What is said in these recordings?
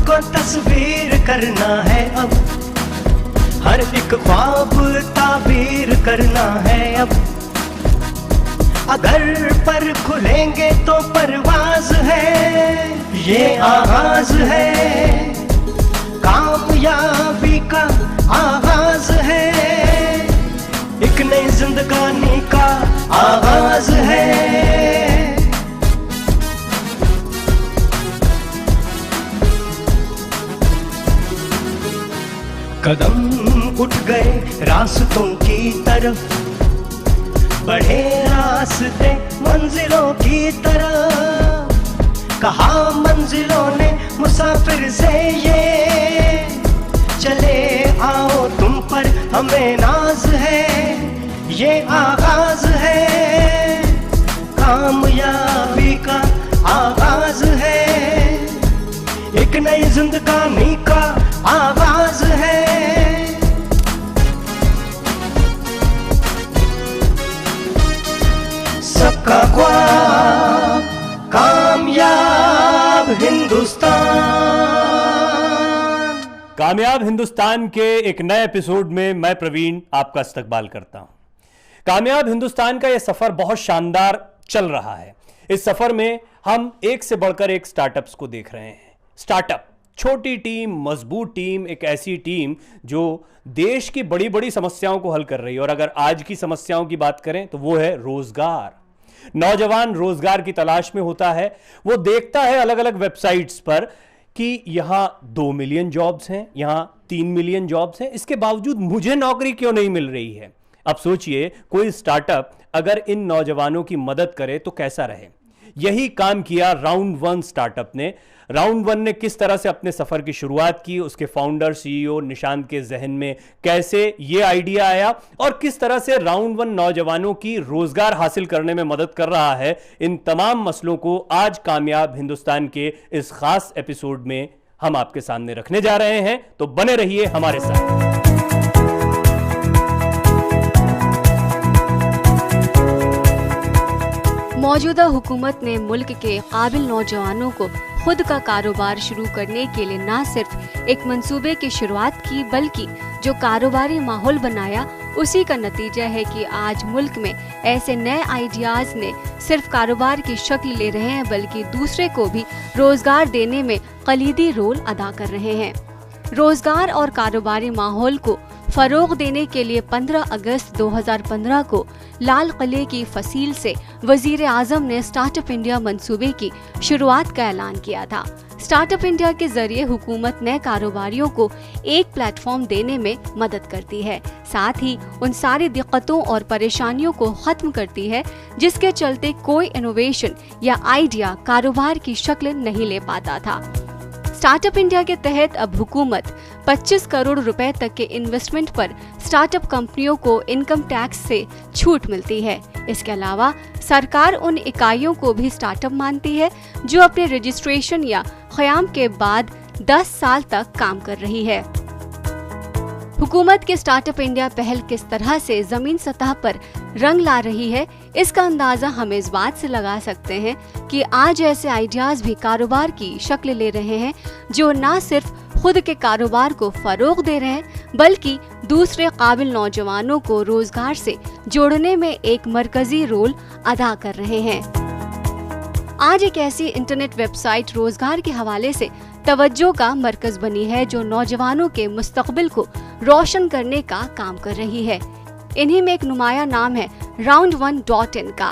को तस्वीर करना है अब, हर एक ख्वाब ताबीर करना है अब। अगर पर खुलेंगे तो परवाज है, ये आगाज है, कामयाबी का आगाज है, एक नई जिंदगानी का आगाज है। कदम उठ गए रास्तों की तरफ, बढ़े रास्ते मंजिलों की तरफ। कहा मंजिलों ने मुसाफिर से ये, चले आओ तुम पर हमें नाज है, ये आगाज है, कामयाबी का आगाज है, एक नई जिंदगानी का आगाज है। सबका ख्वाब कामयाब हिंदुस्तान। कामयाब हिंदुस्तान के एक नए एपिसोड में मैं प्रवीण आपका इस्तकबाल करता हूं। कामयाब हिंदुस्तान का यह सफर बहुत शानदार चल रहा है। इस सफर में हम एक से बढ़कर एक स्टार्टअप्स को देख रहे हैं। स्टार्टअप, छोटी टीम, मजबूत टीम, एक ऐसी टीम जो देश की बड़ी बड़ी समस्याओं को हल कर रही है। और अगर आज की समस्याओं की बात करें तो वो है रोजगार। नौजवान रोजगार की तलाश में होता है, वो देखता है अलग अलग वेबसाइट्स पर कि यहां 2 मिलियन जॉब्स हैं, यहां 3 मिलियन जॉब्स हैं, इसके बावजूद मुझे नौकरी क्यों नहीं मिल रही है। अब सोचिए, कोई स्टार्टअप अगर इन नौजवानों की मदद करे तो कैसा रहे। यही काम किया राउंड वन स्टार्टअप ने। राउंड वन ने किस तरह से अपने सफर की शुरुआत की, उसके फाउंडर सीईओ निशांत के जहन में कैसे यह आइडिया आया और किस तरह से राउंड वन नौजवानों की रोजगार हासिल करने में मदद कर रहा है, इन तमाम मसलों को आज कामयाब हिंदुस्तान के इस खास एपिसोड में हम आपके सामने रखने जा रहे हैं। तो बने रहिए हमारे साथ। मौजूदा हुकूमत ने मुल्क के काबिल नौजवानों को खुद का कारोबार शुरू करने के लिए न सिर्फ एक मंसूबे की शुरुआत की, बल्कि जो कारोबारी माहौल बनाया, उसी का नतीजा है कि आज मुल्क में ऐसे नए आइडियाज ने सिर्फ कारोबार की शक्ल ले रहे हैं, बल्कि दूसरे को भी रोजगार देने में कलीदी रोल अदा कर रहे हैं। रोजगार और कारोबारी माहौल को फरोग देने के लिए 15 अगस्त 2015 को लाल किले की फसील से वजीर आजम ने स्टार्टअप इंडिया मंसूबे की शुरुआत का ऐलान किया था। स्टार्टअप इंडिया के जरिए हुकूमत नए कारोबारियों को एक प्लेटफॉर्म देने में मदद करती है, साथ ही उन सारी दिक्कतों और परेशानियों को खत्म करती है जिसके चलते कोई इनोवेशन या आइडिया कारोबार की शक्ल नहीं ले पाता था। स्टार्टअप इंडिया के तहत अब हुकूमत 25 करोड़ रुपए तक के इन्वेस्टमेंट पर स्टार्टअप कंपनियों को इनकम टैक्स से छूट मिलती है। इसके अलावा सरकार उन इकाइयों को भी स्टार्टअप मानती है जो अपने रजिस्ट्रेशन या क़याम के बाद 10 साल तक काम कर रही है। हुकूमत के स्टार्टअप इंडिया पहल किस तरह से जमीन सतह पर रंग ला रही है, इसका अंदाजा हम इस बात से लगा सकते हैं कि आज ऐसे आइडियाज भी कारोबार की शक्ल ले रहे हैं जो न सिर्फ खुद के कारोबार को फरोग दे रहे हैं, बल्कि दूसरे काबिल नौजवानों को रोजगार से जोड़ने में एक मरकजी रोल अदा कर रहे हैं। आज एक ऐसी इंटरनेट वेबसाइट रोजगार के हवाले से तवज्जो का मरकज बनी है जो नौजवानों के मुस्तकबिल को रोशन करने का काम कर रही है। इन्हीं में एक नुमाया नाम है round1.in का।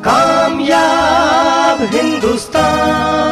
कामयाब हिंदुस्तान।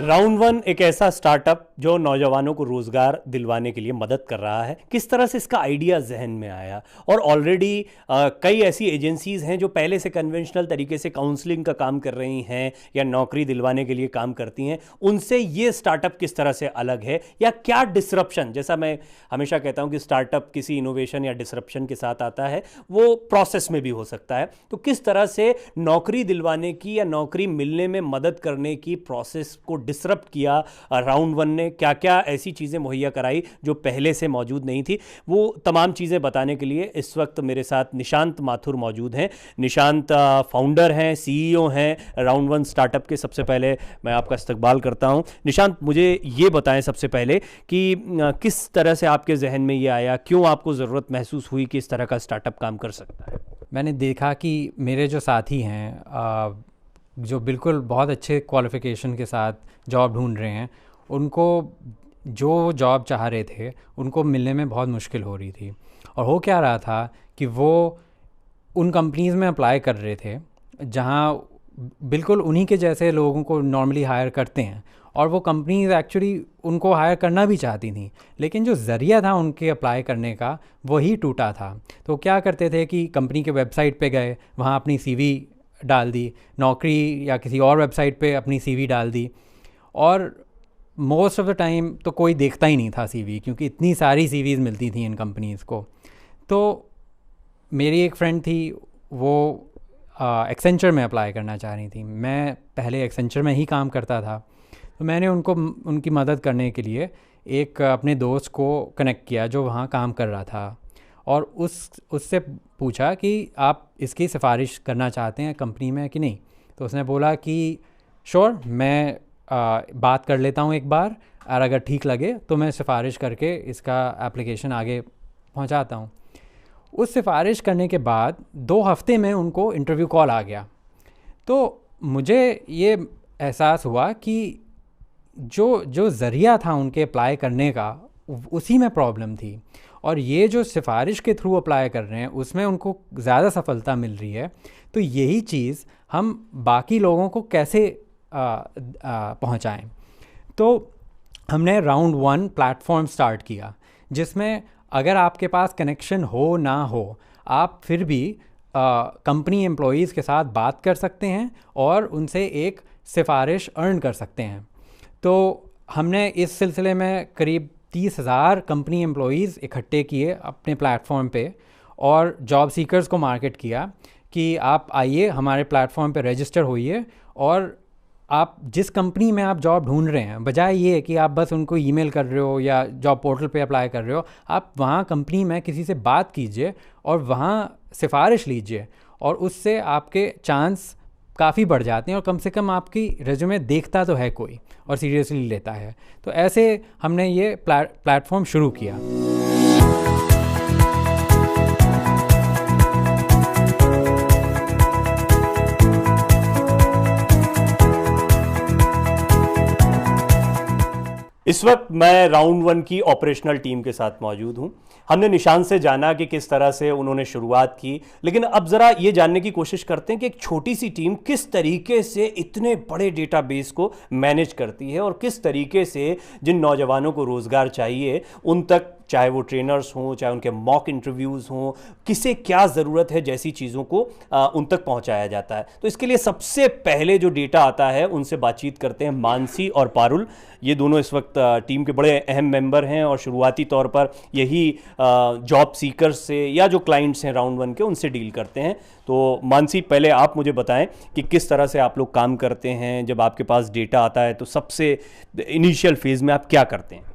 राउंड वन एक ऐसा स्टार्टअप जो नौजवानों को रोजगार दिलवाने के लिए मदद कर रहा है। किस तरह से इसका आइडिया जहन में आया, और ऑलरेडी कई ऐसी एजेंसीज हैं जो पहले से कन्वेंशनल तरीके से काउंसलिंग का काम कर रही हैं या नौकरी दिलवाने के लिए काम करती हैं, उनसे ये स्टार्टअप किस तरह से अलग है, या क्या डिसरप्शन, जैसा मैं हमेशा कहता हूं कि स्टार्टअप किसी इनोवेशन या डिसरप्शन के साथ आता है, वो प्रोसेस में भी हो सकता है, तो किस तरह से नौकरी दिलवाने की या नौकरी मिलने में मदद करने की प्रोसेस को डिसरप्ट किया राउंड 1 ने, क्या क्या ऐसी चीज़ें मुहैया कराई जो पहले से मौजूद नहीं थी, वो तमाम चीज़ें बताने के लिए इस वक्त मेरे साथ निशांत माथुर मौजूद हैं। निशांत फाउंडर हैं, CEO हैं राउंड 1 स्टार्टअप के। सबसे पहले मैं आपका इस्तकबाल करता हूं। निशांत, मुझे ये बताएं सबसे पहले कि किस तरह से आपके जहन में ये आया, क्यों आपको ज़रूरत महसूस हुई कि इस तरह का स्टार्टअप काम कर सकता है? मैंने देखा कि मेरे जो साथी हैं जो बिल्कुल बहुत अच्छे क्वालिफ़िकेशन के साथ जॉब ढूंढ रहे हैं, उनको जो जॉब चाह रहे थे उनको मिलने में बहुत मुश्किल हो रही थी। और हो क्या रहा था कि वो उन कंपनीज़ में अप्लाई कर रहे थे जहां बिल्कुल उन्हीं के जैसे लोगों को नॉर्मली हायर करते हैं, और वो कंपनीज़ एक्चुअली उनको हायर करना भी चाहती थी, लेकिन जो ज़रिया था उनके अप्लाई करने का वही टूटा था। तो क्या करते थे कि कंपनी के वेबसाइट पे गए, वहाँ अपनी CV डाल दी, नौकरी या किसी और वेबसाइट पे अपनी CV डाल दी, और मोस्ट ऑफ द टाइम तो कोई देखता ही नहीं था CV, क्योंकि इतनी सारी CVs मिलती थी इन कंपनीज़ को। तो मेरी एक फ्रेंड थी, वो एक्सेंचर में अप्लाई करना चाह रही थी। मैं पहले एक्सेंचर में ही काम करता था, तो मैंने उनकी मदद करने के लिए एक अपने दोस्त को कनेक्ट किया जो वहाँ काम कर रहा था, और उससे पूछा कि आप इसकी सिफारिश करना चाहते हैं कंपनी में कि नहीं। तो उसने बोला कि श्योर, मैं बात कर लेता हूँ एक बार, और अगर ठीक लगे तो मैं सिफारिश करके इसका एप्लीकेशन आगे पहुँचाता हूँ। उस सिफारिश करने के बाद 2 हफ्ते में उनको इंटरव्यू कॉल आ गया। तो मुझे ये एहसास हुआ कि जो ज़रिया था उनके अप्लाई करने का, उसी में प्रॉब्लम थी, और ये जो सिफारिश के थ्रू अप्लाई कर रहे हैं उसमें उनको ज़्यादा सफलता मिल रही है। तो यही चीज़ हम बाकी लोगों को कैसे पहुंचाएं। तो हमने राउंड 1 प्लेटफॉर्म स्टार्ट किया, जिसमें अगर आपके पास कनेक्शन हो ना हो, आप फिर भी कंपनी एम्प्लॉयज़ के साथ बात कर सकते हैं और उनसे एक सिफारिश अर्न कर सकते हैं। तो हमने इस सिलसिले में करीब 30,000 कंपनी एम्प्लॉयज़ इकट्ठे किए अपने प्लेटफॉर्म पे, और जॉब सीकर्स को मार्केट किया कि आप आइए हमारे प्लेटफॉर्म पे रजिस्टर होइए, और आप जिस कंपनी में आप जॉब ढूंढ रहे हैं, बजाय ये कि आप बस उनको ईमेल कर रहे हो या जॉब पोर्टल पे अप्लाई कर रहे हो, आप वहाँ कंपनी में किसी से बात कीजिए और वहाँ सिफारिश लीजिए, और उससे आपके चांस काफ़ी बढ़ जाते हैं, और कम से कम आपकी रेज्यूमे देखता तो है कोई और सीरियसली लेता है। तो ऐसे हमने ये प्लेटफॉर्म शुरू किया। इस वक्त मैं राउंड 1 की ऑपरेशनल टीम के साथ मौजूद हूं। हमने निशान से जाना कि किस तरह से उन्होंने शुरुआत की, लेकिन अब ज़रा ये जानने की कोशिश करते हैं कि एक छोटी सी टीम किस तरीके से इतने बड़े डेटाबेस को मैनेज करती है, और किस तरीके से जिन नौजवानों को रोज़गार चाहिए उन तक, चाहे वो ट्रेनर्स हों, चाहे उनके मॉक इंटरव्यूज़ हों, किसे क्या ज़रूरत है जैसी चीज़ों को उन तक पहुंचाया जाता है। तो इसके लिए सबसे पहले जो डेटा आता है उनसे बातचीत करते हैं। मानसी और पारुल, ये दोनों इस वक्त टीम के बड़े अहम मेंबर हैं, और शुरुआती तौर पर यही जॉब सीकर्स से या जो क्लाइंट्स हैं राउंड 1 के, उनसे डील करते हैं। तो मानसी, पहले आप मुझे बताएं कि किस तरह से आप लोग काम करते हैं। जब आपके पास डेटा आता है तो सबसे इनिशियल फेज़ में आप क्या करते हैं?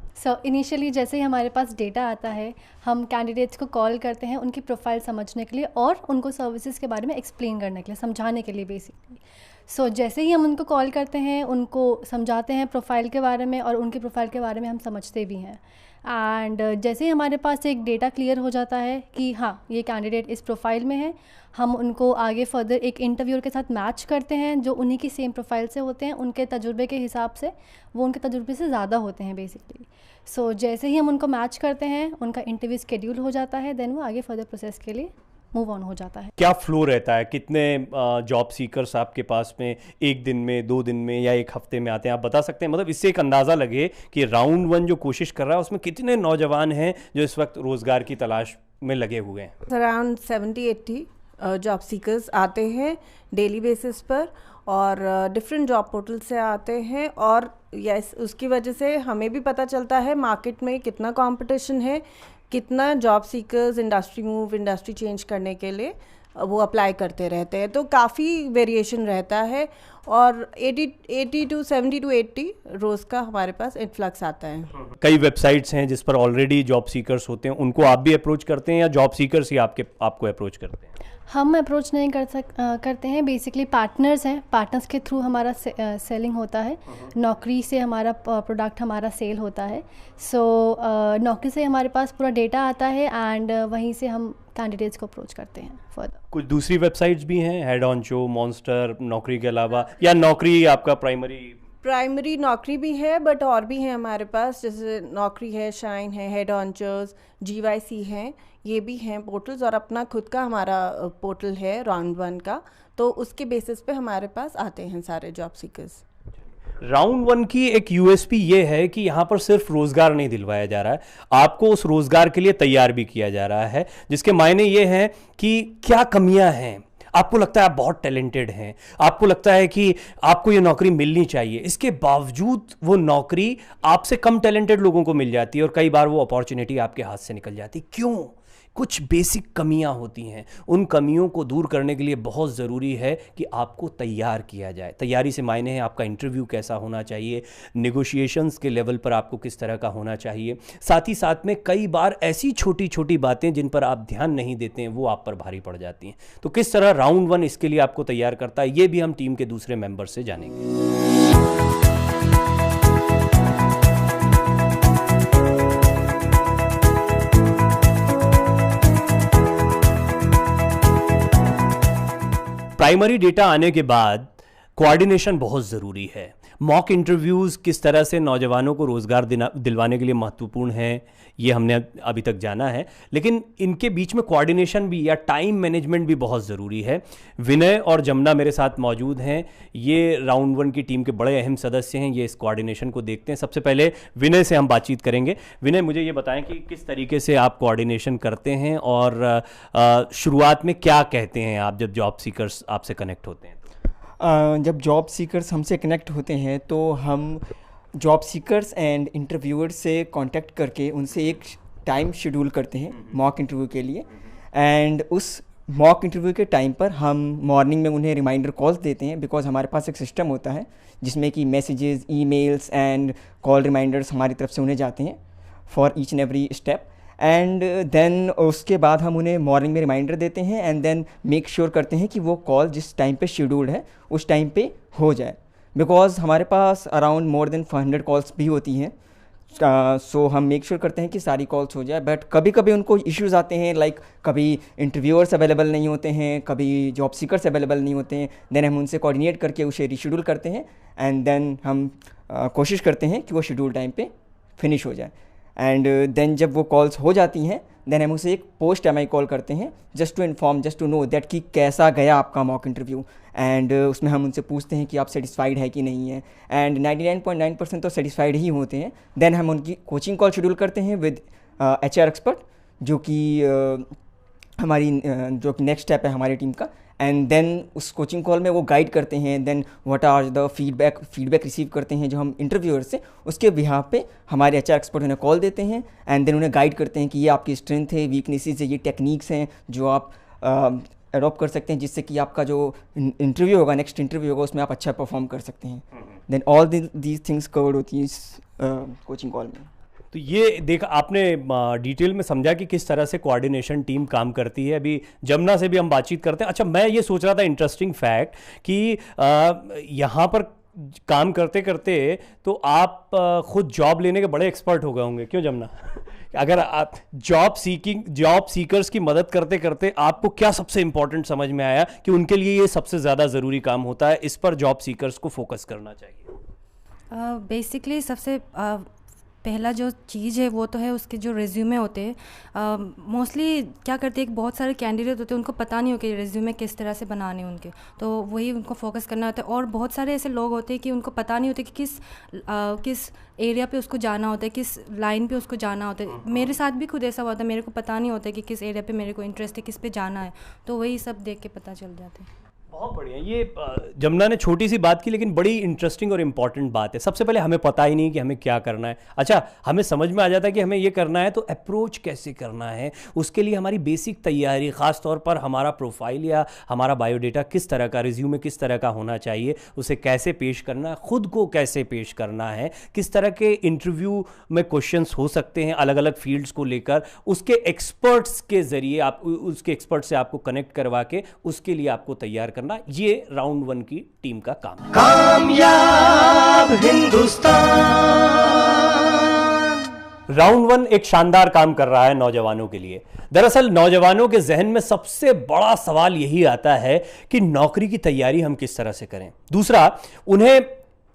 इनिशियली जैसे ही हमारे पास डेटा आता है, हम कैंडिडेट्स को कॉल करते हैं उनकी प्रोफाइल समझने के लिए और उनको सर्विसेज के बारे में एक्सप्लेन करने के लिए, समझाने के लिए बेसिकली। जैसे ही हम उनको कॉल करते हैं, उनको समझाते हैं प्रोफाइल के बारे में, और उनकी प्रोफाइल के बारे में हम समझते भी हैं। एंड जैसे ही हमारे पास एक डेटा क्लियर हो जाता है कि हाँ, ये कैंडिडेट इस प्रोफाइल में है, हम उनको आगे फर्दर एक इंटरव्यूअर के साथ मैच करते हैं जो उन्हीं की सेम प्रोफाइल से होते हैं। उनके तजुर्बे के हिसाब से, वो उनके तजुर्बे से ज़्यादा होते हैं बेसिकली। जैसे ही हम उनको मैच करते हैं, उनका इंटरव्यू शेड्यूल हो जाता है, देन वो आगे फर्दर प्रोसेस के लिए मूव ऑन हो जाता है। क्या फ्लो रहता है? कितने जॉब सीकर्स आपके पास में एक दिन में, 2 दिन में या 1 हफ्ते में आते हैं, आप बता सकते हैं? मतलब इससे एक अंदाज़ा लगे कि राउंड 1 जो कोशिश कर रहा है उसमें कितने नौजवान हैं जो इस वक्त रोज़गार की तलाश में लगे हुए हैं? अराउंड 70-80 जॉब सीकर्स आते हैं डेली बेसिस पर, और डिफरेंट जॉब पोर्टल से आते हैं। और यस, उसकी वजह से हमें भी पता चलता है मार्केट में कितना कंपटीशन है, कितना जॉब सीकर्स इंडस्ट्री चेंज करने के लिए वो अप्लाई करते रहते हैं। तो काफ़ी वेरिएशन रहता है, और 80 to 70 to 80 रोज़ का हमारे पास इन्फ्लक्स आता है। कई वेबसाइट्स हैं जिस पर ऑलरेडी जॉब सीकर्स होते हैं, उनको आप भी अप्रोच करते हैं या जॉब सीकर्स ही आपको अप्रोच करते हैं? हम अप्रोच नहीं करते हैं, बेसिकली पार्टनर्स हैं, पार्टनर्स के थ्रू हमारा सेलिंग होता है। नौकरी से हमारा प्रोडक्ट हमारा सेल होता है। सो नौकरी से हमारे पास पूरा डेटा आता है एंड वहीं से हम कैंडिडेट्स को अप्रोच करते हैं फर्दर। कुछ दूसरी वेबसाइट्स भी हैं, हेड ऑन शो, मॉन्स्टर, नौकरी के अलावा, या नौकरी आपका प्राइमरी नौकरी भी है, बट और भी हैं हमारे पास, जैसे नौकरी है, शाइन है, हेड ऑनचर्स, GYC हैं, ये भी हैं पोर्टल्स। और अपना खुद का हमारा पोर्टल है राउंड 1 का, तो उसके बेसिस पे हमारे पास आते हैं सारे जॉब सीकर्स। राउंड 1 की एक यूएसपी ये है कि यहाँ पर सिर्फ रोजगार नहीं दिलवाया जा रहा है, आपको उस रोजगार के लिए तैयार भी किया जा रहा है, जिसके मायने ये हैं कि क्या कमियां हैं। आपको लगता है आप बहुत टैलेंटेड हैं, आपको लगता है कि आपको ये नौकरी मिलनी चाहिए, इसके बावजूद वो नौकरी आपसे कम टैलेंटेड लोगों को मिल जाती है और कई बार वो अपॉर्चुनिटी आपके हाथ से निकल जाती है। क्यों? कुछ बेसिक कमियां होती हैं। उन कमियों को दूर करने के लिए बहुत ज़रूरी है कि आपको तैयार किया जाए। तैयारी से मायने हैं आपका इंटरव्यू कैसा होना चाहिए, नेगोशिएशंस के लेवल पर आपको किस तरह का होना चाहिए। साथ ही साथ में कई बार ऐसी छोटी छोटी बातें जिन पर आप ध्यान नहीं देते हैं वो आप पर भारी पड़ जाती हैं। तो किस तरह राउंड 1 इसके लिए आपको तैयार करता है, ये भी हम टीम के दूसरे मेंबर से जानेंगे। प्राइमरी डेटा आने के बाद कोऑर्डिनेशन बहुत ज़रूरी है। मॉक इंटरव्यूज़ किस तरह से नौजवानों को रोज़गार दिलवाने के लिए महत्वपूर्ण है, ये हमने अभी तक जाना है, लेकिन इनके बीच में कोऑर्डिनेशन भी या टाइम मैनेजमेंट भी बहुत ज़रूरी है। विनय और जमुना मेरे साथ मौजूद हैं, ये राउंड 1 की टीम के बड़े अहम सदस्य हैं, ये इस कोऑर्डिनेशन को देखते हैं। सबसे पहले विनय से हम बातचीत करेंगे। विनय, मुझे ये बताएं कि किस तरीके से आप कोऑर्डिनेशन करते हैं और शुरुआत में क्या कहते हैं आप जब जॉब सीकर्स आपसे कनेक्ट होते हैं? जब जॉब सीकर्स हमसे कनेक्ट होते हैं तो हम जॉब सीकर्स एंड इंटरव्यूअर से कांटेक्ट करके उनसे एक टाइम शेड्यूल करते हैं मॉक इंटरव्यू के लिए। एंड उस मॉक इंटरव्यू के टाइम पर हम मॉर्निंग में उन्हें रिमाइंडर कॉल्स देते हैं, बिकॉज हमारे पास एक सिस्टम होता है जिसमें कि messages, emails and call reminders हमारी तरफ से उन्हें जाते हैं for each and every step. And then उसके बाद हम उन्हें मॉर्निंग में रिमाइंडर देते हैं एंड देन मेक श्योर करते हैं कि वो कॉल जिस टाइम पे शेड्यूल्ड है उस टाइम पे हो जाए, बिकॉज हमारे पास अराउंड मोर देन 400 कॉल्स भी होती हैं। सो हम मेक श्योर करते हैं कि सारी कॉल्स हो जाए। बट कभी कभी उनको इश्यूज़ आते हैं, लाइक कभी इंटरव्यूअर्स अवेलेबल नहीं होते हैं, कभी जॉब सीकर्स अवेलेबल नहीं होते हैं। देन हम उनसे कोऑर्डिनेट करके उसे रीशेड्यूल करते हैं एंड देन हम कोशिश करते हैं कि वो शेड्यूल टाइम पे फिनिश हो जाए। एंड देन जब वो कॉल्स हो जाती हैं देन हम उसे एक पोस्ट MI कॉल करते हैं just to inform, just to know that कि कैसा गया आपका मॉक इंटरव्यू। एंड उसमें हम उनसे पूछते हैं कि आप सेटिस्फाइड है कि नहीं है, एंड 99.9% तो सेटिस्फाइड ही होते हैं। देन हम उनकी कोचिंग कॉल शेड्यूल करते हैं विद HR एक्सपर्ट, जो कि हमारी जो नेक्स्ट स्टेप है हमारी टीम का। एंड देन उस कोचिंग कॉल में वो गाइड करते हैं, then what are the feedback receive करते हैं जो हम इंटरव्यूअर से, उसके बिहाफ पे हमारे HR एक्सपर्ट उन्हें कॉल देते हैं एंड देन उन्हें गाइड करते हैं कि ये आपकी स्ट्रेंथ है, वीकनेसेस है, ये टेक्निक्स हैं जो आप अडॉप्ट कर सकते हैं जिससे कि आपका जो इंटरव्यू होगा, नेक्स्ट इंटरव्यू होगा, उसमें आप अच्छा परफॉर्म कर सकते हैं। Then all these things covered होती हैं इस कोचिंग कॉल में। तो ये देख आपने डिटेल में समझा कि किस तरह से कोऑर्डिनेशन टीम काम करती है। अभी जमुना से भी हम बातचीत करते हैं। अच्छा, मैं ये सोच रहा था इंटरेस्टिंग फैक्ट कि यहाँ पर काम करते करते तो आप खुद जॉब लेने के बड़े एक्सपर्ट हो गए होंगे, क्यों जमुना? अगर आप जॉब सीकर्स की मदद करते करते आपको क्या सबसे इंपॉर्टेंट समझ में आया कि उनके लिए ये सबसे ज़्यादा ज़रूरी काम होता है, इस पर जॉब सीकर्स को फोकस करना चाहिए? बेसिकली सबसे पहला जो चीज़ है वो तो है उसके जो रेज्यूमे होते हैं। मोस्टली क्या करते हैं, बहुत सारे कैंडिडेट होते हैं उनको पता नहीं हो कि रेज्यूमे किस तरह से बनाने उनके, तो वही उनको फोकस करना होता है। और बहुत सारे ऐसे लोग होते हैं कि उनको पता नहीं होते कि किस एरिया पे उसको जाना होता है, किस लाइन पे उसको जाना होता है। मेरे साथ भी खुद ऐसा होता है, मेरे को पता नहीं होता कि किस एरिया पे मेरे को इंटरेस्ट है, किस पे जाना है, तो वही सब देख के पता चल जाता है। बहुत बढ़िया। ये जमुना ने छोटी सी बात की लेकिन बड़ी इंटरेस्टिंग और इम्पॉर्टेंट बात है। सबसे पहले हमें पता ही नहीं कि हमें क्या करना है। अच्छा, हमें समझ में आ जाता है कि हमें ये करना है, तो अप्रोच कैसे करना है, उसके लिए हमारी बेसिक तैयारी, ख़ास तौर पर हमारा प्रोफाइल या हमारा बायोडेटा किस तरह का, रिज्यूमे किस तरह का होना चाहिए, उसे कैसे पेश करना है, ख़ुद को कैसे पेश करना है, किस तरह के इंटरव्यू में क्वेश्चंस हो सकते हैं अलग अलग फील्ड्स को लेकर, उसके एक्सपर्ट्स के ज़रिए आप उसके एक्सपर्ट से आपको कनेक्ट करवा के उसके लिए आपको तैयार करना, ये राउंड 1 की टीम का काम है। कामयाब हिंदुस्तान। राउंड 1 एक शानदार काम कर रहा है नौजवानों के लिए। दरअसल नौजवानों के जहन में सबसे बड़ा सवाल यही आता है कि नौकरी की तैयारी हम किस तरह से करें। दूसरा, उन्हें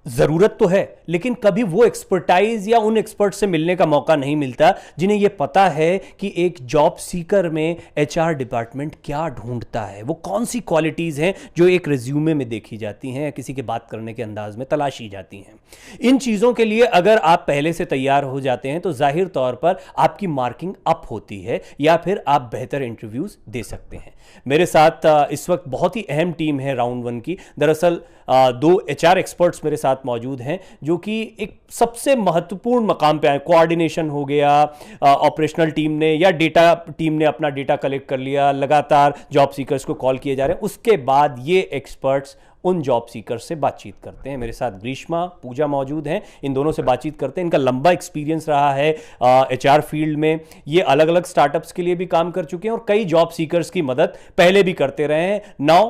ज़रूरत तो है लेकिन कभी वो एक्सपर्टाइज या उन एक्सपर्ट से मिलने का मौका नहीं मिलता जिन्हें ये पता है कि एक जॉब सीकर में एचआर डिपार्टमेंट क्या ढूंढता है, वो कौन सी क्वालिटीज़ हैं जो एक रिज्यूमे में देखी जाती हैं या किसी के बात करने के अंदाज में तलाशी जाती हैं। इन चीज़ों के लिए अगर आप पहले से तैयार हो जाते हैं तो जाहिर तौर पर आपकी मार्किंग अप होती है या फिर आप बेहतर इंटरव्यूज़ दे सकते हैं। मेरे साथ इस वक्त बहुत ही अहम टीम है राउंड 1 की। दरअसल 2 एचआर एक्सपर्ट्स मेरे साथ मौजूद हैं जो कि एक सबसे महत्वपूर्ण मकाम पे आए। कोऑर्डिनेशन हो गया, ऑपरेशनल टीम ने या डेटा टीम ने अपना डेटा कलेक्ट कर लिया, लगातार जॉब सीकर्स को कॉल किए जा रहे हैं। उसके बाद ये एक्सपर्ट्स उन जॉब सीकर्स से बातचीत करते हैं। मेरे साथ ग्रीष्मा, पूजा मौजूद हैं, इन दोनों से बातचीत करते हैं। इनका लंबा एक्सपीरियंस रहा है एचआर फील्ड में, ये अलग अलग स्टार्टअप्स के लिए भी काम कर चुके हैं और कई जॉब सीकर्स की मदद पहले भी करते रहे हैं। नाउ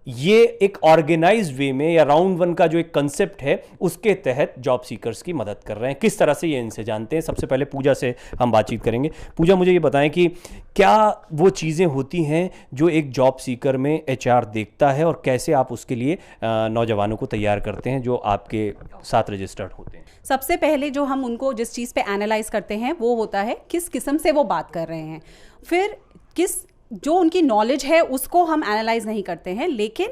ये एक ऑर्गेनाइज्ड वे में या राउंड 1 का जो एक कंसेप्ट है उसके तहत जॉब सीकर्स की मदद कर रहे हैं। किस तरह से ये इनसे जानते हैं। सबसे पहले पूजा से हम बातचीत करेंगे। पूजा, मुझे ये बताएं कि क्या वो चीज़ें होती हैं जो एक जॉब सीकर में एचआर देखता है और कैसे आप उसके लिए नौजवानों को तैयार करते हैं जो आपके साथ रजिस्टर्ड होते हैं। सबसे पहले जो हम उनको जिस चीज़ पे एनालाइज करते हैं वो होता है किस किस्म से वो बात कर रहे हैं। फिर जो उनकी नॉलेज है उसको हम एनालाइज नहीं करते हैं, लेकिन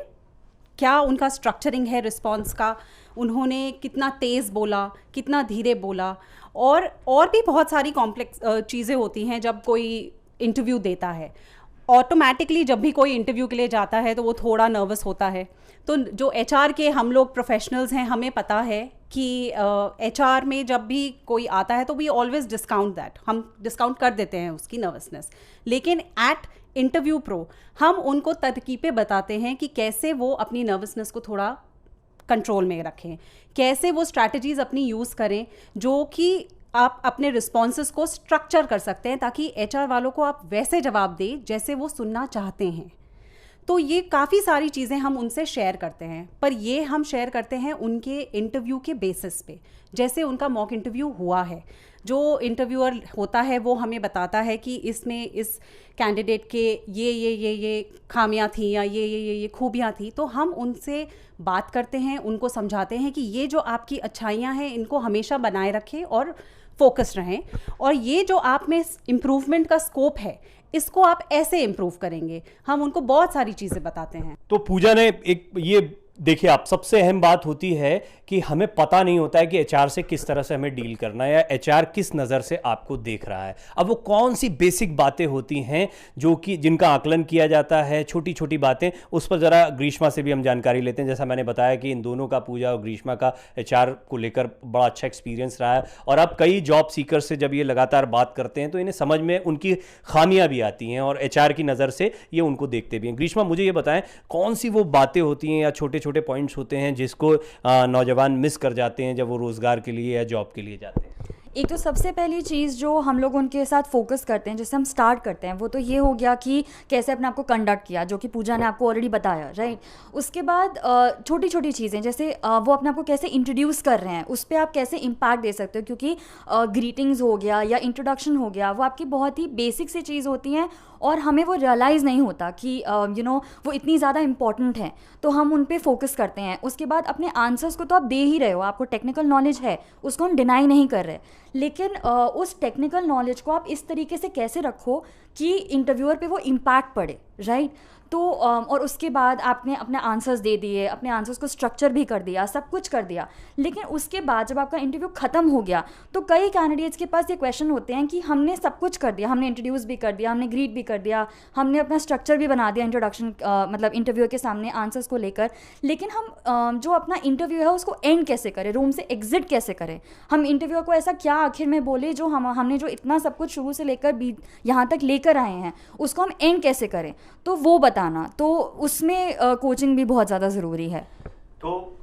क्या उनका स्ट्रक्चरिंग है रिस्पॉन्स का, उन्होंने कितना तेज़ बोला, कितना धीरे बोला, और भी बहुत सारी कॉम्प्लेक्स चीज़ें होती हैं जब कोई इंटरव्यू देता है। ऑटोमेटिकली जब भी कोई इंटरव्यू के लिए जाता है तो वो थोड़ा नर्वस होता है। तो जो एचआर के हम लोग प्रोफेशनल्स हैं, हमें पता है कि एचआर में जब भी कोई आता है तो वी ऑलवेज डिस्काउंट दैट, हम डिस्काउंट कर देते हैं उसकी नर्वसनेस। लेकिन एट इंटरव्यू प्रो हम उनको तरकीबें बताते हैं कि कैसे वो अपनी नर्वसनेस को थोड़ा कंट्रोल में रखें, कैसे वो स्ट्रैटेजीज अपनी यूज़ करें जो कि आप अपने रिस्पॉन्सेस को स्ट्रक्चर कर सकते हैं ताकि एचआर वालों को आप वैसे जवाब दें जैसे वो सुनना चाहते हैं। तो ये काफ़ी सारी चीज़ें हम उनसे शेयर करते हैं, पर ये हम शेयर करते हैं उनके इंटरव्यू के बेसिस पे। जैसे उनका मॉक इंटरव्यू हुआ है, जो इंटरव्यूअर होता है वो हमें बताता है कि इसमें इस कैंडिडेट के ये खामियां थी या ये खूबियां थी, तो हम उनसे बात करते हैं, उनको समझाते हैं कि ये जो आपकी अच्छाइयां हैं इनको हमेशा बनाए रखें और फोकस रहें, और ये जो आप में इम्प्रूवमेंट का स्कोप है इसको आप ऐसे इम्प्रूव करेंगे। हम उनको बहुत सारी चीज़ें बताते हैं। तो पूजा ने एक ये देखिए, आप सबसे अहम बात होती है कि हमें पता नहीं होता है कि एचआर से किस तरह से हमें डील करना है या एचआर किस नज़र से आपको देख रहा है। अब वो कौन सी बेसिक बातें होती हैं जो कि जिनका आकलन किया जाता है, छोटी छोटी बातें, उस पर ज़रा ग्रीष्मा से भी हम जानकारी लेते हैं। जैसा मैंने बताया कि इन दोनों का, पूजा और ग्रीष्मा का, एचआर को लेकर बड़ा अच्छा एक्सपीरियंस रहा है और अब कई जॉब सीकर से जब ये लगातार बात करते हैं तो इन्हें समझ में उनकी खामियां भी आती हैं और एचआर की नज़र से ये उनको देखते भी हैं। ग्रीष्मा, मुझे ये बताएं कौन सी वो बातें होती हैं या छोटे छोटे पॉइंट्स होते हैं जिसको नौजवान मिस कर जाते हैं जब वो रोज़गार के लिए या जॉब के लिए जाते हैं। एक तो सबसे पहली चीज़ जो हम लोग उनके साथ फोकस करते हैं, जैसे हम स्टार्ट करते हैं, वो तो ये हो गया कि कैसे अपने आप को कंडक्ट किया, जो कि पूजा ने आपको ऑलरेडी बताया, राइट। उसके बाद छोटी छोटी चीज़ें जैसे वो अपने आप को कैसे इंट्रोड्यूस कर रहे हैं, उस पर आप कैसे इम्पैक्ट दे सकते हो, क्योंकि ग्रीटिंग्स हो गया या इंट्रोडक्शन हो गया, वो आपकी बहुत ही बेसिक सी चीज़ होती हैं और हमें वो रियलाइज़ नहीं होता कि वो इतनी ज़्यादा इंपॉर्टेंट है, तो हम उन पे फोकस करते हैं। उसके बाद अपने आंसर्स को तो आप दे ही रहे हो, आपको टेक्निकल नॉलेज है, उसको हम डिनाई नहीं कर रहे, लेकिन उस टेक्निकल नॉलेज को आप इस तरीके से कैसे रखो कि इंटरव्यूअर पे वो इम्पैक्ट पड़े, राइट। तो और उसके बाद आपने अपने आंसर्स दे दिए, अपने आंसर्स को स्ट्रक्चर भी कर दिया, सब कुछ कर दिया, लेकिन उसके बाद जब आपका इंटरव्यू ख़त्म हो गया तो कई कैंडिडेट्स के पास ये क्वेश्चन होते हैं कि हमने सब कुछ कर दिया, हमने इंट्रोड्यूस भी कर दिया, हमने ग्रीट भी कर दिया, हमने अपना स्ट्रक्चर भी बना दिया इंट्रोडक्शन मतलब इंटरव्यू के सामने आंसर्स को लेकर, लेकिन हम जो अपना इंटरव्यू है उसको एंड कैसे करें, रूम से एग्जिट कैसे करें, हम इंटरव्यू को ऐसा क्या आखिर में बोले जो हमने जो इतना सब कुछ शुरू से लेकर यहाँ तक लेकर आए हैं उसको हम एंड कैसे करें, तो वो बताना, तो उसमें कोचिंग भी बहुत ज़्यादा ज़रूरी है। तो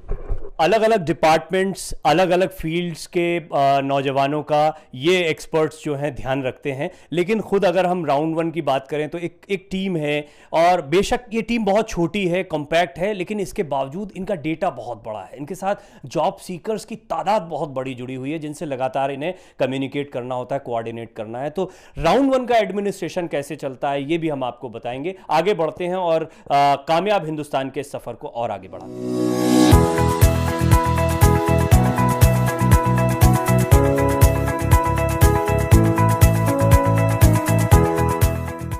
अलग अलग डिपार्टमेंट्स, अलग अलग फील्ड्स के नौजवानों का ये एक्सपर्ट्स जो हैं ध्यान रखते हैं, लेकिन खुद अगर हम राउंड 1 की बात करें तो एक टीम है, और बेशक ये टीम बहुत छोटी है, कॉम्पैक्ट है, लेकिन इसके बावजूद इनका डेटा बहुत बड़ा है, इनके साथ जॉब सीकर्स की तादाद बहुत बड़ी जुड़ी हुई है जिनसे लगातार इन्हें कम्युनिकेट करना होता है, कोऑर्डिनेट करना है। तो राउंड 1 का एडमिनिस्ट्रेशन कैसे चलता है ये भी हम आपको बताएंगे। आगे बढ़ते हैं और कामयाब हिंदुस्तान के सफ़र को और आगे बढ़ाते हैं।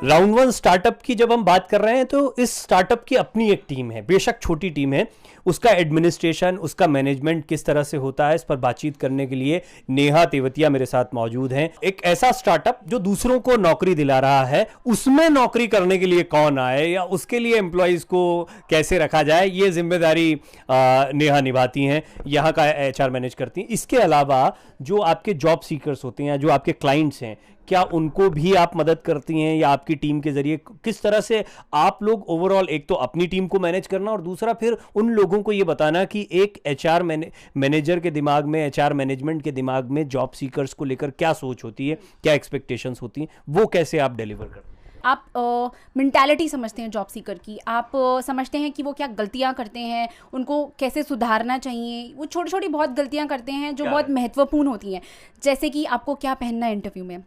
राउंड 1 स्टार्टअप की जब हम बात कर रहे हैं तो इस स्टार्टअप की अपनी एक टीम है, बेशक छोटी टीम है, उसका एडमिनिस्ट्रेशन, उसका मैनेजमेंट किस तरह से होता है, इस पर बातचीत करने के लिए नेहा तेवतिया मेरे साथ मौजूद हैं। एक ऐसा स्टार्टअप जो दूसरों को नौकरी दिला रहा है, उसमें नौकरी करने के लिए कौन आए या उसके लिए एम्प्लॉयज को कैसे रखा जाए, ये जिम्मेदारी नेहा निभाती हैं, यहाँ का HR मैनेज करती हैं। इसके अलावा जो आपके जॉब सीकर्स होते हैं, जो आपके क्लाइंट्स हैं, क्या उनको भी आप मदद करती हैं या आपकी टीम के जरिए किस तरह से आप लोग ओवरऑल, एक तो अपनी टीम को मैनेज करना और दूसरा फिर उन लोगों को ये बताना कि एक HR मैनेजर के दिमाग में, HR मैनेजमेंट के दिमाग में जॉब सीकर्स को लेकर क्या सोच होती है, क्या एक्सपेक्टेशंस होती हैं, वो कैसे आप डिलीवर करते हैं? आप मेंटालिटी समझते हैं जॉब सीकर की, आप समझते हैं कि वो क्या गलतियां करते हैं, उनको कैसे सुधारना चाहिए। वो छोटी छोटी बहुत गलतियां करते हैं जो बहुत महत्वपूर्ण होती हैं, जैसे कि आपको क्या पहनना है इंटरव्यू में,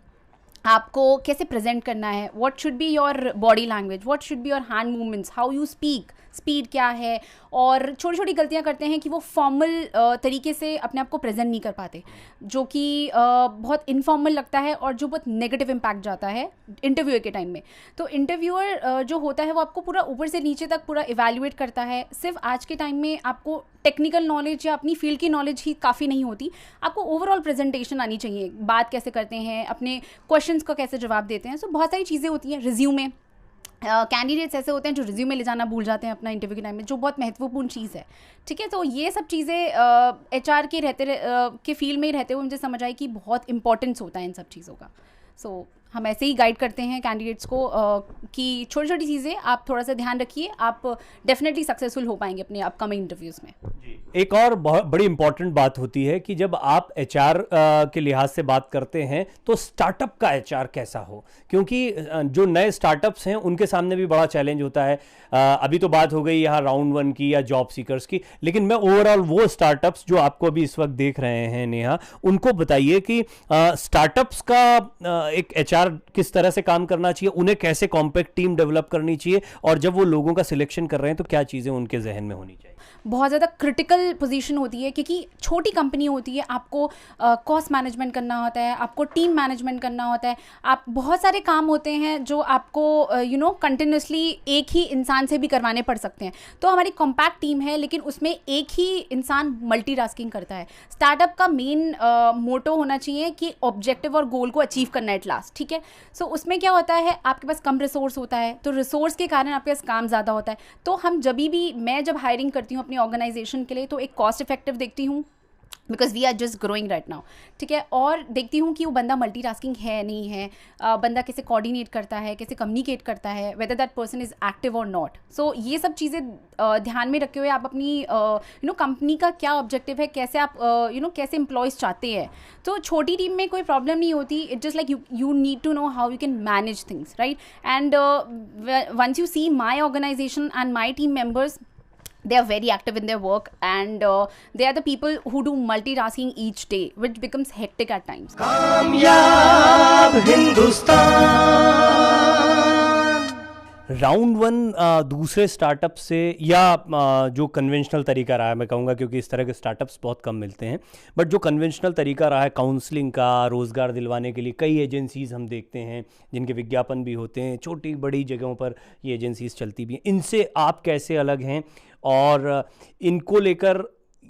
आपको कैसे प्रेजेंट करना है, what should be your body language, what should be your hand movements, how you speak, speed क्या है। और छोटी छोटी गलतियां करते हैं कि वो फॉर्मल तरीके से अपने आप को प्रेजेंट नहीं कर पाते, जो कि बहुत इनफॉर्मल लगता है और जो बहुत नेगेटिव इम्पैक्ट जाता है इंटरव्यू के टाइम में। तो इंटरव्यूअर जो होता है वो आपको पूरा ऊपर से नीचे तक पूरा इवैल्यूएट करता है। सिर्फ आज के टाइम में आपको टेक्निकल नॉलेज या अपनी फील्ड की नॉलेज ही काफ़ी नहीं होती, आपको ओवरऑल प्रेजेंटेशन आनी चाहिए, बात कैसे करते हैं, अपने क्वेश्चंस को कैसे जवाब देते हैं। सो बहुत सारी चीज़ें होती हैं। रिज्यूमे, कैंडिडेट्स ऐसे होते हैं जो रिज्यूमे ले जाना भूल जाते हैं अपना इंटरव्यू के टाइम में, जो बहुत महत्वपूर्ण चीज़ है। ठीक है, तो ये सब चीज़ें HR के फील्ड में ही रहते हुए मुझे समझ आई कि बहुत इंपॉर्टेंस होता है इन सब चीज़ों का। सो हम ऐसे ही गाइड करते हैं कैंडिडेट्स को कि छोटी छोटी चीज़ें आप थोड़ा सा ध्यान रखिए, आप डेफिनेटली सक्सेसफुल हो पाएंगे अपने अपकमिंग इंटरव्यूज़ में। एक और बहुत बड़ी इंपॉर्टेंट बात होती है कि जब आप HR के लिहाज से बात करते हैं तो स्टार्टअप का HR कैसा हो, क्योंकि जो नए स्टार्टअप्स हैं उनके सामने भी बड़ा चैलेंज होता है। अभी तो बात हो गई यहाँ राउंड 1 की या जॉब सीकर्स की, लेकिन मैं ओवरऑल वो स्टार्टअप्स जो आपको अभी इस वक्त देख रहे हैं नेहा, उनको बताइए कि स्टार्टअप्स का एक HR किस तरह से काम करना चाहिए, उन्हें कैसे कॉम्पैक्ट टीम डेवलप करनी चाहिए, और जब वो लोगों का सिलेक्शन कर रहे हैं तो क्या चीज़ें उनके जहन में होनी चाहिए। बहुत ज़्यादा क्रिटिकल पोजीशन होती है क्योंकि छोटी कंपनी होती है, आपको कॉस्ट मैनेजमेंट करना होता है, आपको टीम मैनेजमेंट करना होता है, आप बहुत सारे काम होते हैं जो आपको कंटिन्यूसली एक ही इंसान से भी करवाने पड़ सकते हैं। तो हमारी कॉम्पैक्ट टीम है लेकिन उसमें एक ही इंसान मल्टीटास्किंग करता है। स्टार्टअप का मेन मोटो होना चाहिए कि ऑब्जेक्टिव और गोल को अचीव करना एट लास्ट। ठीक है, सो उसमें क्या होता है, आपके पास कम रिसोर्स होता है, तो रिसोर्स के कारण आपके पास काम ज़्यादा होता है। तो हम मैं जब हायरिंग करती हूँ अपनी ऑर्गेनाइजेशन के लिए तो एक कॉस्ट इफेक्टिव देखती हूँ, because we are just growing right now. ठीक है, और देखती हूँ कि वो बंदा मल्टीटास्किंग है नहीं है, बंदा कैसे कोऑर्डिनेट करता है, कैसे कम्युनिकेट करता है, whether that person is active और नॉट। सो ये सब चीज़ें ध्यान में रखे हुए आप अपनी कंपनी का क्या ऑब्जेक्टिव है, कैसे आप कैसे एम्प्लॉयज़ चाहते हैं। तो छोटी टीम में कोई प्रॉब्लम नहीं होती, it just like you need to know how you can manage things, right. And once you see my organisation and my team members, they are very active in their work and they are the people who do multitasking each day, which becomes hectic at times. कामयाब Hindustan. Round one दूसरे startup से या जो conventional तरीका रहा है, मैं कहूँगा क्योंकि इस तरह के स्टार्टअप्स बहुत कम मिलते हैं, बट जो कन्वेंशनल तरीका रहा है काउंसलिंग का, रोज़गार दिलवाने के लिए कई एजेंसीज़ हम देखते हैं जिनके विज्ञापन भी होते हैं, छोटी बड़ी जगहों पर ये एजेंसीज़ चलती भी हैं, इनसे आप कैसे अलग हैं और इनको लेकर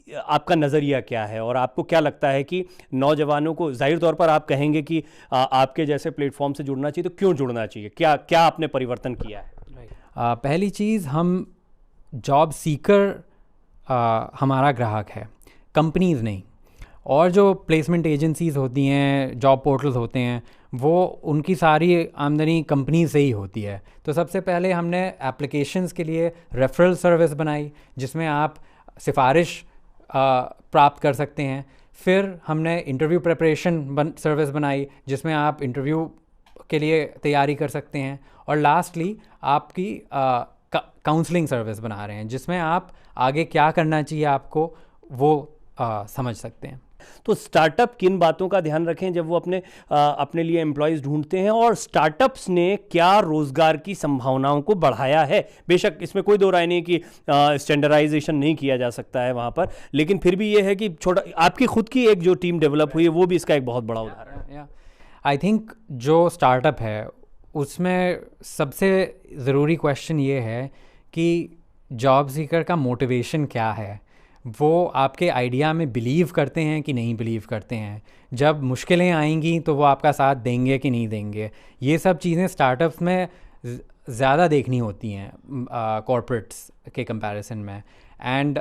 आपका नज़रिया क्या है और आपको क्या लगता है कि नौजवानों को, जाहिर तौर पर आप कहेंगे कि आपके जैसे प्लेटफॉर्म से जुड़ना चाहिए, तो क्यों जुड़ना चाहिए, क्या क्या आपने परिवर्तन किया है? पहली चीज़, हम जॉब सीकर हमारा ग्राहक है, कंपनीज़ नहीं। और जो प्लेसमेंट एजेंसीज़ होती हैं, जॉब पोर्टल्स होते हैं, वो उनकी सारी आमदनी कंपनी से ही होती है। तो सबसे पहले हमने एप्लीकेशंस के लिए रेफरल सर्विस बनाई जिसमें आप सिफारिश प्राप्त कर सकते हैं। फिर हमने इंटरव्यू प्रिपरेशन सर्विस बनाई जिसमें आप इंटरव्यू के लिए तैयारी कर सकते हैं। और लास्टली आपकी काउंसलिंग सर्विस बना रहे हैं जिसमें आप आगे क्या करना चाहिए आपको वो समझ सकते हैं। तो स्टार्टअप किन बातों का ध्यान रखें जब वो अपने लिए एम्प्लॉयज़ ढूंढते हैं, और स्टार्टअप्स ने क्या रोज़गार की संभावनाओं को बढ़ाया है? बेशक इसमें कोई दो राय नहीं कि स्टैंडर्डाइजेशन नहीं किया जा सकता है वहाँ पर, लेकिन फिर भी ये है कि छोटा आपकी खुद की एक जो टीम डेवलप हुई है वो भी इसका एक बहुत बड़ा उदाहरण है। आई थिंक जो स्टार्टअप है उसमें सबसे ज़रूरी क्वेश्चन ये है कि जॉब सीकर का मोटिवेशन क्या है, वो आपके आइडिया में बिलीव करते हैं कि नहीं बिलीव करते हैं, जब मुश्किलें आएंगी तो वो आपका साथ देंगे कि नहीं देंगे। ये सब चीज़ें स्टार्टअप्स में ज़्यादा देखनी होती हैं कॉर्पोरेट्स के कंपैरिजन में। एंड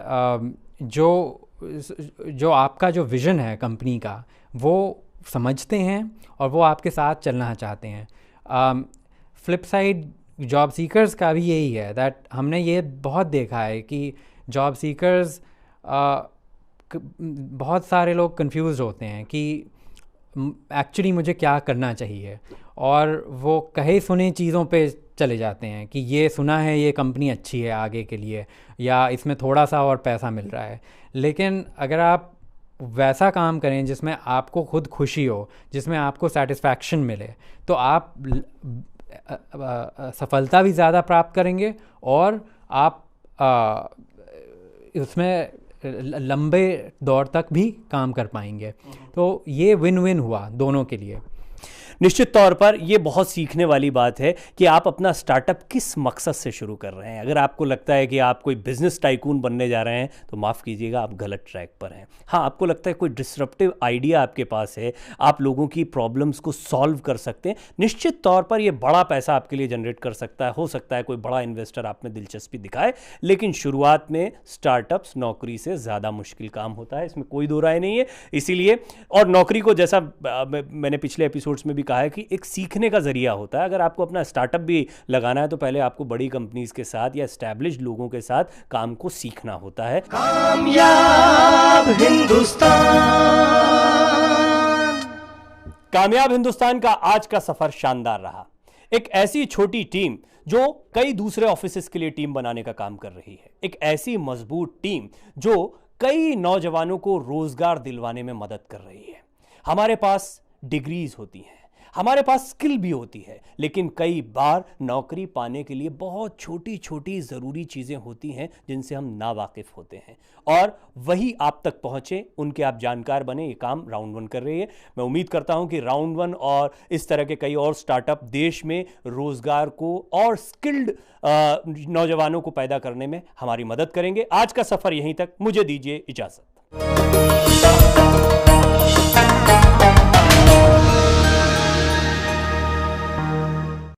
जो आपका जो विज़न है कंपनी का वो समझते हैं और वो आपके साथ चलना चाहते हैं। फ्लिप साइड जॉब सीकर्स का भी यही है दैट हमने ये बहुत देखा है कि जॉब सीकर्स बहुत सारे लोग कंफ्यूज होते हैं कि एक्चुअली मुझे क्या करना चाहिए, और वो कहे सुने चीज़ों पे चले जाते हैं कि ये सुना है ये कंपनी अच्छी है आगे के लिए, या इसमें थोड़ा सा और पैसा मिल रहा है। लेकिन अगर आप वैसा काम करें जिसमें आपको खुद खुशी हो, जिसमें आपको सेटिस्फैक्शन मिले, तो आप सफलता भी ज़्यादा प्राप्त करेंगे और आप उसमें लंबे दौर तक भी काम कर पाएंगे। तो ये विन विन हुआ दोनों के लिए। निश्चित तौर पर ये बहुत सीखने वाली बात है कि आप अपना स्टार्टअप किस मकसद से शुरू कर रहे हैं। अगर आपको लगता है कि आप कोई बिजनेस टाइकून बनने जा रहे हैं तो माफ़ कीजिएगा, आप गलत ट्रैक पर हैं। हाँ, आपको लगता है कोई डिसरप्टिव आइडिया आपके पास है, आप लोगों की प्रॉब्लम्स को सॉल्व कर सकते हैं, निश्चित तौर पर ये बड़ा पैसा आपके लिए जनरेट कर सकता है। हो सकता है कोई बड़ा इन्वेस्टर आप में दिलचस्पी दिखाए, लेकिन शुरुआत में स्टार्टअप्स नौकरी से ज़्यादा मुश्किल काम होता है, इसमें कोई दो राय नहीं है। इसीलिए, और नौकरी को जैसा मैंने पिछले एपिसोड्स में भी कहा है कि एक सीखने का जरिया होता है। अगर आपको अपना स्टार्टअप भी लगाना है तो पहले आपको बड़ी कंपनीज के साथ या एस्टैब्लिश्ड लोगों के साथ काम को सीखना होता है। कामयाब हिंदुस्तान। कामयाब हिंदुस्तान का आज का सफर शानदार रहा। एक ऐसी छोटी टीम जो कई दूसरे ऑफिसेस के लिए टीम बनाने का काम कर रही है, एक ऐसी मजबूत टीम जो कई नौजवानों को रोजगार दिलवाने में मदद कर रही है। हमारे पास डिग्रीज होती हैं, हमारे पास स्किल भी होती है, लेकिन कई बार नौकरी पाने के लिए बहुत छोटी छोटी ज़रूरी चीज़ें होती हैं जिनसे हम नावाकिफ़ होते हैं, और वही आप तक पहुँचे, उनके आप जानकार बने। ये काम राउंड वन कर रही है। मैं उम्मीद करता हूं कि राउंड वन और इस तरह के कई और स्टार्टअप देश में रोज़गार को और स्किल्ड नौजवानों को पैदा करने में हमारी मदद करेंगे। आज का सफ़र यहीं तक, मुझे दीजिए इजाज़त।